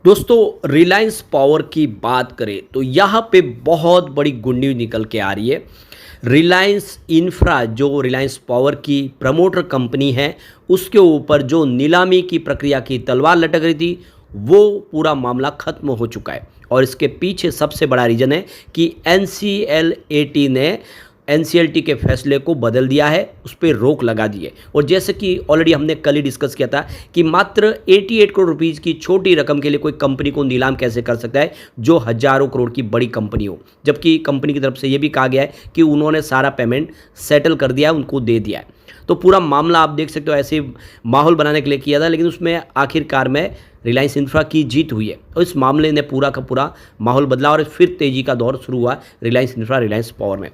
दोस्तों रिलायंस पावर की बात करें तो यहाँ पे बहुत बड़ी गुड न्यूज़ निकल के आ रही है। रिलायंस इंफ्रा जो रिलायंस पावर की प्रमोटर कंपनी है उसके ऊपर जो नीलामी की प्रक्रिया की तलवार लटक रही थी वो पूरा मामला खत्म हो चुका है। और इसके पीछे सबसे बड़ा रीज़न है कि एनसीएलएटी ने एनसीएलटी के फैसले को बदल दिया है, उस पर रोक लगा दी है। और जैसे कि ऑलरेडी हमने कल ही डिस्कस किया था कि मात्र 88 करोड़ रुपीज़ की छोटी रकम के लिए कोई कंपनी को नीलाम कैसे कर सकता है जो हज़ारों करोड़ की बड़ी कंपनी हो, जबकि कंपनी की तरफ से ये भी कहा गया है कि उन्होंने सारा पेमेंट सेटल कर दिया है, उनको दे दिया है। तो पूरा मामला आप देख सकते हो ऐसे माहौल बनाने के लिए किया था, लेकिन उसमें आखिरकार में रिलायंस इंफ्रा की जीत हुई है और इस मामले ने पूरा का पूरा माहौल बदला और फिर तेज़ी का दौर शुरू हुआ रिलायंस इंफ्रा रिलायंस पावर में।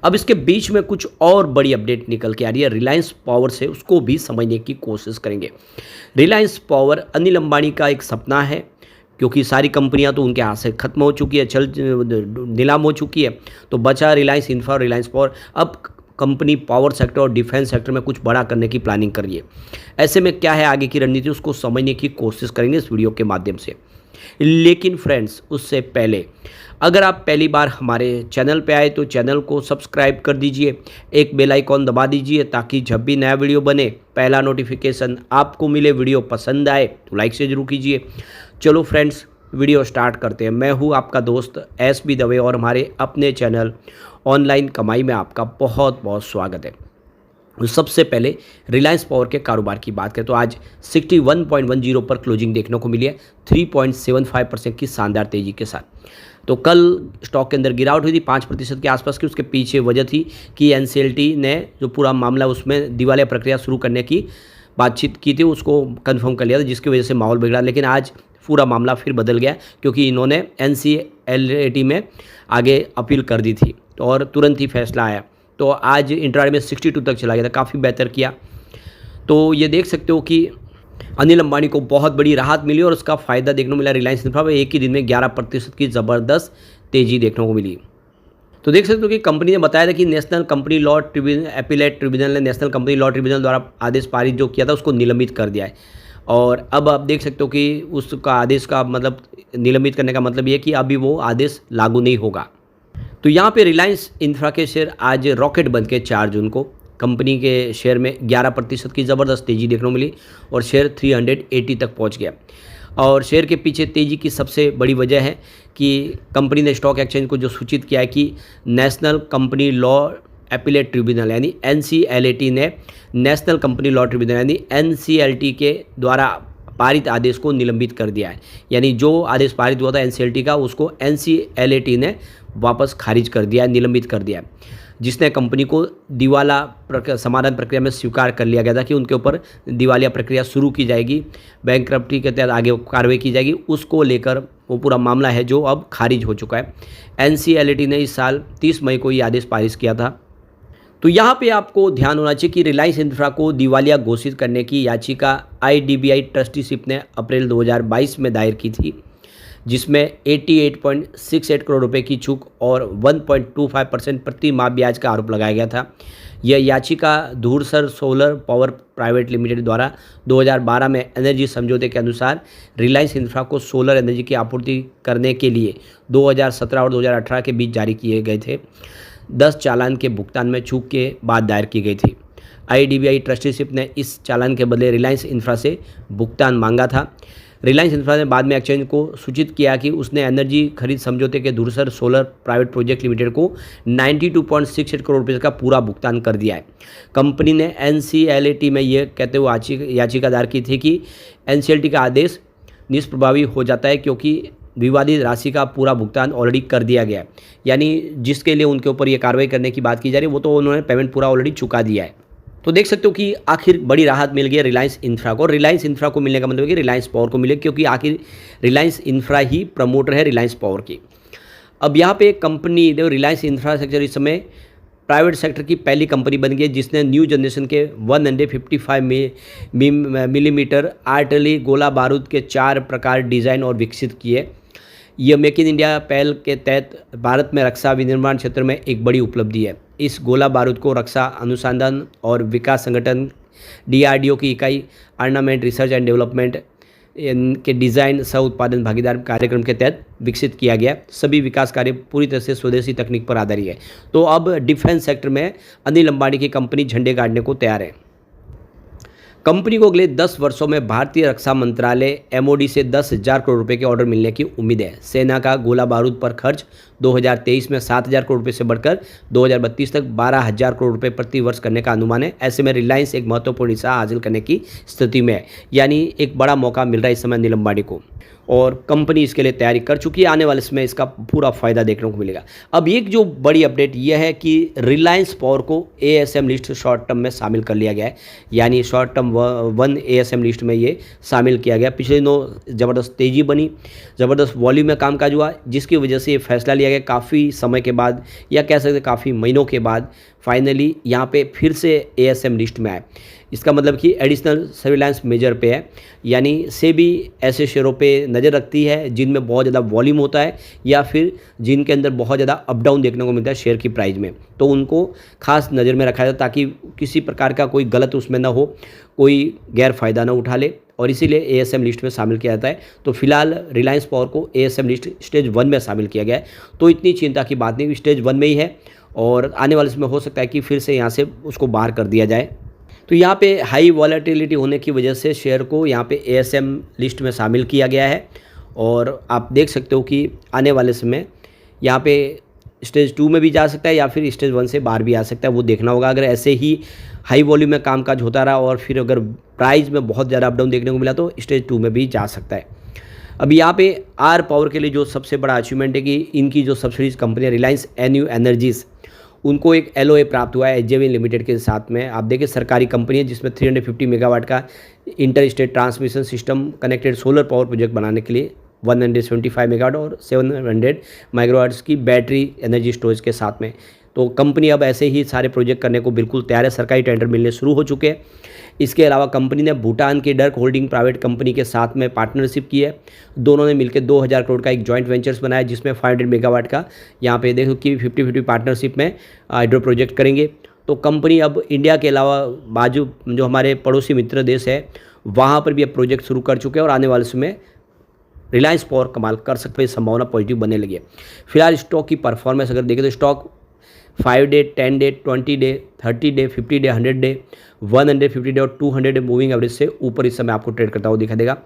अब इसके बीच में कुछ और बड़ी अपडेट निकल के आ रही है रिलायंस पावर से, उसको भी समझने की कोशिश करेंगे। रिलायंस पावर अनिल अंबानी का एक सपना है, क्योंकि सारी कंपनियां तो उनके हाथ से खत्म हो चुकी है, नीलाम हो चुकी है, तो बचा रिलायंस इंफ्रा और रिलायंस पावर। अब कंपनी पावर सेक्टर और डिफेंस सेक्टर में कुछ बड़ा करने की प्लानिंग कर रही है। ऐसे में क्या है आगे की रणनीति, उसको समझने की कोशिश करेंगे इस वीडियो के माध्यम से। लेकिन फ्रेंड्स उससे पहले अगर आप पहली बार हमारे चैनल पे आए तो चैनल को सब्सक्राइब कर दीजिए, एक बेल आइकॉन दबा दीजिए ताकि जब भी नया वीडियो बने पहला नोटिफिकेशन आपको मिले। वीडियो पसंद आए तो लाइक से जरूर कीजिए। चलो फ्रेंड्स वीडियो स्टार्ट करते हैं। मैं हूँ आपका दोस्त एस.बी. दवे और हमारे अपने चैनल ऑनलाइन कमाई में आपका बहुत बहुत स्वागत है। तो सबसे पहले रिलायंस पावर के कारोबार की बात करें तो आज 61.10 पर क्लोजिंग देखने को मिली है, 3.75% की शानदार तेज़ी के साथ। तो कल स्टॉक के अंदर गिरावट हुई थी 5% के आसपास की। उसके पीछे वजह थी कि एनसीएलटी ने जो पूरा मामला उसमें दिवालिया प्रक्रिया शुरू करने की बातचीत की थी उसको कंफर्म कर लिया था, जिसकी वजह से माहौल बिगड़ा। लेकिन आज पूरा मामला फिर बदल गया क्योंकि इन्होंने एनसीएलटी में आगे अपील कर दी थी और तुरंत ही फैसला आया। तो आज इंट्राडे में 62 तक चला गया था, काफ़ी बेहतर किया। तो ये देख सकते हो कि अनिल अंबानी को बहुत बड़ी राहत मिली और उसका फ़ायदा देखने को मिला रिलायंस इंफ्रा में। एक ही दिन में 11% की ज़बरदस्त तेज़ी देखने को मिली। तो देख सकते हो कि कंपनी ने बताया था कि national company law tribunal appellate tribunal ने नेशनल कंपनी लॉ ट्रिब्यूनल द्वारा आदेश पारित जो किया था उसको निलंबित कर दिया है। और अब आप देख सकते हो कि उसका आदेश का मतलब निलंबित करने का मतलब ये कि अभी वो आदेश लागू नहीं होगा। तो यहाँ पे रिलायंस इंफ्रा के शेयर आज रॉकेट बन के 4 जून को कंपनी के शेयर में 11% की ज़बरदस्त तेज़ी देखने को मिली और शेयर 380 तक पहुँच गया। और शेयर के पीछे तेज़ी की सबसे बड़ी वजह है कि कंपनी ने स्टॉक एक्सचेंज को जो सूचित किया है कि national company law appellate tribunal यानी एनसीएलटी ने नेशनल कंपनी लॉ ट्रिब्यूनल यानी एनसीएलटी के द्वारा पारित आदेश को निलंबित कर दिया है। यानी जो आदेश पारित हुआ था एनसीएलटी का उसको एनसीएलटी ने वापस खारिज कर दिया है, निलंबित कर दिया है, जिसने कंपनी को दिवाला समाधान प्रक्रिया में स्वीकार कर लिया गया था कि उनके ऊपर दिवालिया प्रक्रिया शुरू की जाएगी, बैंकरप्टी के तहत आगे कार्रवाई की जाएगी। उसको लेकर वो पूरा मामला है जो अब खारिज हो चुका है। एनसीएलटी ने इस साल 30 मई को ये आदेश पारित किया था। तो यहाँ पे आपको ध्यान होना चाहिए कि रिलायंस इंफ्रा को दिवालिया घोषित करने की याचिका आईडीबीआई ट्रस्टीशिप ने अप्रैल 2022 में दायर की थी, जिसमें 88.68 करोड़ रुपए की चूक और 1.25% प्रति माह ब्याज का आरोप लगाया गया था। यह याचिका धूरसर सोलर पावर प्राइवेट लिमिटेड द्वारा 2012 में एनर्जी समझौते के अनुसार रिलायंस इंफ्रा को सोलर एनर्जी की आपूर्ति करने के लिए 2017 और 2018 के बीच जारी किए गए थे 10 चालान के भुगतान में चूक के बाद दायर की गई थी। आईडीबीआई ट्रस्टीशिप ने इस चालान के बदले रिलायंस इंफ्रा से भुगतान मांगा था। रिलायंस इंफ्रा ने बाद में एक्सचेंज को सूचित किया कि उसने एनर्जी खरीद समझौते के धूरसर सोलर प्राइवेट प्रोजेक्ट लिमिटेड को 92.68 करोड़ रुपये का पूरा भुगतान कर दिया है। कंपनी ने एनसीएलटी में यह कहते हुए याचिका दायर की थी कि एनसीएलटी का आदेश निष्प्रभावी हो जाता है क्योंकि विवादित राशि का पूरा भुगतान ऑलरेडी कर दिया गया है। यानी जिसके लिए उनके ऊपर ये कार्रवाई करने की बात की जा रही है वो तो उन्होंने पेमेंट पूरा ऑलरेडी चुका दिया है। तो देख सकते हो कि आखिर बड़ी राहत मिल गई रिलायंस इंफ्रा को। रिलायंस इंफ्रा को मिलने का मतलब है कि रिलायंस पावर को मिले, क्योंकि आखिर रिलायंस इंफ्रा ही प्रमोटर है रिलायंस पावर की। अब यहाँ पे कंपनी देखो रिलायंस इंफ्रास्ट्रक्चर इस समय प्राइवेट सेक्टर की पहली कंपनी बन गई है जिसने न्यू जनरेशन के 155 मिलीमीटर आर्टिलरी गोला बारूद के 4 प्रकार डिज़ाइन और विकसित किए। यह मेक इन इंडिया पहल के तहत भारत में रक्षा विनिर्माण क्षेत्र में एक बड़ी उपलब्धि है। इस गोला बारूद को रक्षा अनुसंधान और विकास संगठन डीआरडीओ की इकाई आर्मामेंट रिसर्च एंड डेवलपमेंट के डिज़ाइन सह उत्पादन भागीदार कार्यक्रम के तहत विकसित किया गया। सभी विकास कार्य पूरी तरह से स्वदेशी तकनीक पर आधारित है। तो अब डिफेंस सेक्टर में अनिल अंबानी की कंपनी झंडे गाड़ने को तैयार है। कंपनी को अगले 10 वर्षों में भारतीय रक्षा मंत्रालय MOD से 10,000 करोड़ रुपए के ऑर्डर मिलने की उम्मीद है। सेना का गोला बारूद पर खर्च 2023 में 7,000 करोड़ रुपए से बढ़कर 2032 तक 12,000 करोड़ रुपए प्रति वर्ष करने का अनुमान है। ऐसे में रिलायंस एक महत्वपूर्ण हिस्सा हासिल करने की स्थिति में है, यानी एक बड़ा मौका मिल रहा है इस समय अनिल अंबानी को, और कंपनी इसके लिए तैयारी कर चुकी है। आने वाले समय इसका पूरा फायदा देखने को मिलेगा। अब एक जो बड़ी अपडेट यह है कि रिलायंस पावर को ASM लिस्ट शॉर्ट टर्म में शामिल कर लिया गया है, यानी शॉर्ट टर्म 1 ASM लिस्ट में ये शामिल किया गया। पिछले दिनों ज़बरदस्त तेज़ी बनी, ज़बरदस्त वॉल्यूम में कामकाज हुआ, जिसकी वजह से ये फैसला लिया गया काफ़ी समय के बाद, या कह सकते काफ़ी महीनों के बाद फाइनली यहाँ पे फिर से ASM लिस्ट में आए। इसका मतलब कि एडिशनल सर्विलांस मेजर पे है, यानी सेबी ऐसे शेयरों पे नज़र रखती है जिनमें बहुत ज़्यादा वॉल्यूम होता है या फिर जिनके अंदर बहुत ज़्यादा अप डाउन देखने को मिलता है शेयर की प्राइस में, तो उनको खास नज़र में रखा जाता ताकि किसी प्रकार का कोई गलत उसमें ना हो, कोई गैर फ़ायदा ना उठा ले, और इसीलिए ASM लिस्ट में शामिल किया जाता है। तो फिलहाल रिलायंस पावर को ASM लिस्ट स्टेज 1 में शामिल किया गया है। तो इतनी चिंता की बात नहीं, स्टेज 1 में ही है, और आने वाले समय हो सकता है कि फिर से यहाँ से उसको बाहर कर दिया जाए। तो यहाँ पे हाई वॉलेटिलिटी होने की वजह से शेयर को यहाँ पे ASM लिस्ट में शामिल किया गया है, और आप देख सकते हो कि आने वाले समय यहाँ पे स्टेज 2 में भी जा सकता है या फिर स्टेज 1 से बाहर भी आ सकता है, वो देखना होगा। अगर ऐसे ही हाई वॉल्यूम में कामकाज होता रहा और फिर अगर प्राइस में बहुत ज़्यादा अपडाउन देखने को मिला तो स्टेज 2 में भी जा सकता है। अब यहाँ पे आर पावर के लिए जो सबसे बड़ा अचीवमेंट है कि इनकी जो subsidies company Reliance NU energies, उनको एक LOA प्राप्त हुआ है SJVN लिमिटेड के साथ में। आप देखिए सरकारी कंपनी है जिसमें 350 मेगावाट का inter state transmission system connected solar power project बनाने के लिए 175 मेगावाट और 700 मेगावाट्स की बैटरी एनर्जी स्टोरेज के साथ में। तो कंपनी अब ऐसे ही सारे प्रोजेक्ट करने को बिल्कुल तैयार है, सरकारी टेंडर मिलने शुरू हो चुके हैं। इसके अलावा कंपनी ने भूटान के डर्क होल्डिंग प्राइवेट कंपनी के साथ में पार्टनरशिप की है। दोनों ने मिलकर 2000 करोड़ का एक जॉइंट वेंचर्स बनाया जिसमें 500 मेगावाट का यहाँ पे देखो कि 50-50 पार्टनरशिप में हाइड्रो प्रोजेक्ट करेंगे। तो कंपनी अब इंडिया के अलावा बाजू जो हमारे पड़ोसी मित्र देश है वहाँ पर भी अब प्रोजेक्ट शुरू कर चुके हैं, और आने वाले समय रिलायंस पावर कमाल कर सकते हैं, संभावना पॉजिटिव बनने लगी है। फिलहाल स्टॉक की परफॉर्मेंस अगर देखें तो stock 5 day, 10 day, 20 day, 30 day, 50 day, 100 day, 150 day और 200 डे मूविंग एवरेज से ऊपर इस समय आपको ट्रेड करता हुआ दिखा देगा।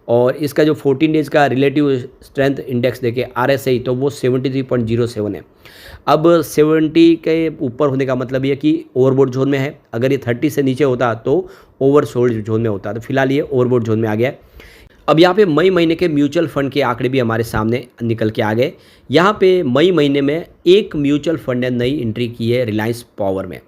और इसका जो 14 डेज का रिलेटिव स्ट्रेंथ इंडेक्स देखें RSI, तो वो 73.07 है। अब 70 के ऊपर होने का मतलब ये कि ओवरबोट जोन में है, अगर ये 30 से नीचे होता तो ओवरसोल्ड जोन में होता। तो फिलहाल ये ओवरबोट जोन में आ गया है। अब यहाँ पे मई महीने के म्यूचुअल फंड के आंकड़े भी हमारे सामने निकल के आ गए। यहाँ पे मई महीने में एक म्यूचुअल फंड ने नई एंट्री की है रिलायंस पावर में,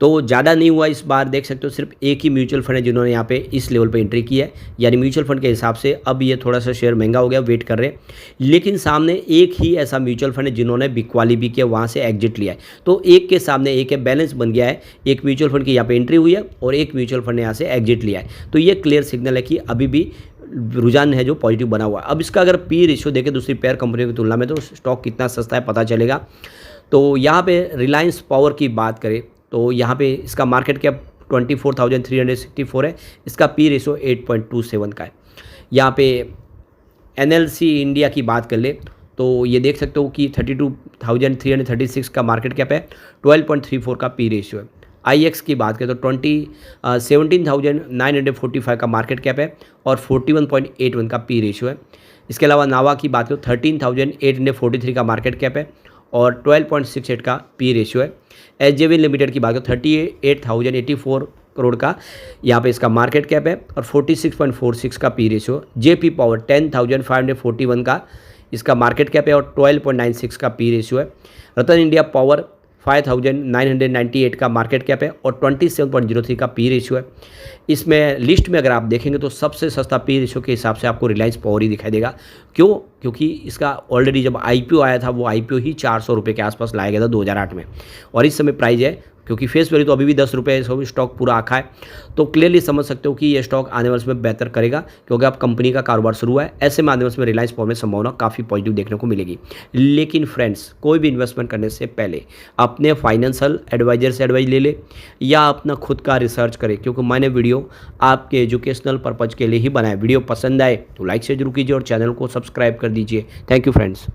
तो ज़्यादा नहीं हुआ इस बार, देख सकते हो सिर्फ एक ही म्यूचुअल फंड है जिन्होंने यहाँ पे इस लेवल पे एंट्री की है, यानी म्यूचुअल फंड के हिसाब से अब ये थोड़ा सा शेयर महंगा हो गया, वेट कर रहे हैं। लेकिन सामने एक ही ऐसा म्यूचुअल फंड है जिन्होंने बिकवाली भी किया, वहाँ से एग्जिट लिया है। तो एक के सामने एक है, बैलेंस बन गया है, एक म्यूचुअल फंड की यहाँ पे एंट्री हुई है और एक म्यूचुअल फंड ने यहाँ से एग्जिट लिया है। तो ये क्लियर सिग्नल है कि अभी भी रुझान है जो पॉजिटिव बना हुआ है। अब इसका अगर पी रेशियो देखें दूसरी पेयर कंपनियों की तुलना में तो स्टॉक कितना सस्ता है पता चलेगा। तो यहाँ पे रिलायंस पावर की बात करें तो यहाँ पे इसका मार्केट कैप 24,364 है, इसका पी रेशियो 8.27 का है। यहाँ पे NLC इंडिया की बात कर ले तो ये देख सकते हो कि 32,336 का मार्केट कैप है, 12.34 का पी रेशियो है। IX की बात करें तो 17,945 का मार्केट कैप है और 41.81 का पी रेशियो है। इसके अलावा नावा की बात करें तो 13,843 का मार्केट कैप है और 12.68 का पी रेशियो है। SJVN लिमिटेड की बात करें 38,084 करोड़ का यहाँ पे इसका मार्केट कैप है और 46.46 का पी रेशियो। JP पावर 10,541 का इसका मार्केट कैप है और 12.96 का पी रेशियो है। रतन इंडिया पावर 5,998 का मार्केट कैप है और 27.03 का पी रेशियो है। इसमें लिस्ट में अगर आप देखेंगे तो सबसे सस्ता पी रेशियो के हिसाब से आपको रिलायंस पावर ही दिखाई देगा। क्यों? क्योंकि इसका ऑलरेडी जब IPO आया था वो IPO ही 400 रुपये के आसपास लाया गया था 2008 में और इस समय प्राइस है क्योंकि फेस वैल्यू तो अभी भी 10 रुपये स्टॉक पूरा आखा है। तो क्लियरली समझ सकते हो कि ये स्टॉक आने वाले समय बेहतर करेगा, क्योंकि अब कंपनी का कारोबार शुरू हुआ है। ऐसे में आने वाले समय रिलायंस पावर में संभावना काफ़ी पॉजिटिव देखने को मिलेगी। लेकिन फ्रेंड्स, कोई भी इन्वेस्टमेंट करने से पहले अपने फाइनेंशियल एडवाइजर से एडवाइस ले ले या अपना खुद का रिसर्च करें, क्योंकि मैंने वीडियो आपके एजुकेशनल पर्पज़ के लिए ही बनाया। वीडियो पसंद आए तो लाइक से जरूर कीजिए और चैनल को सब्सक्राइब कर दीजिए। Thank you friends.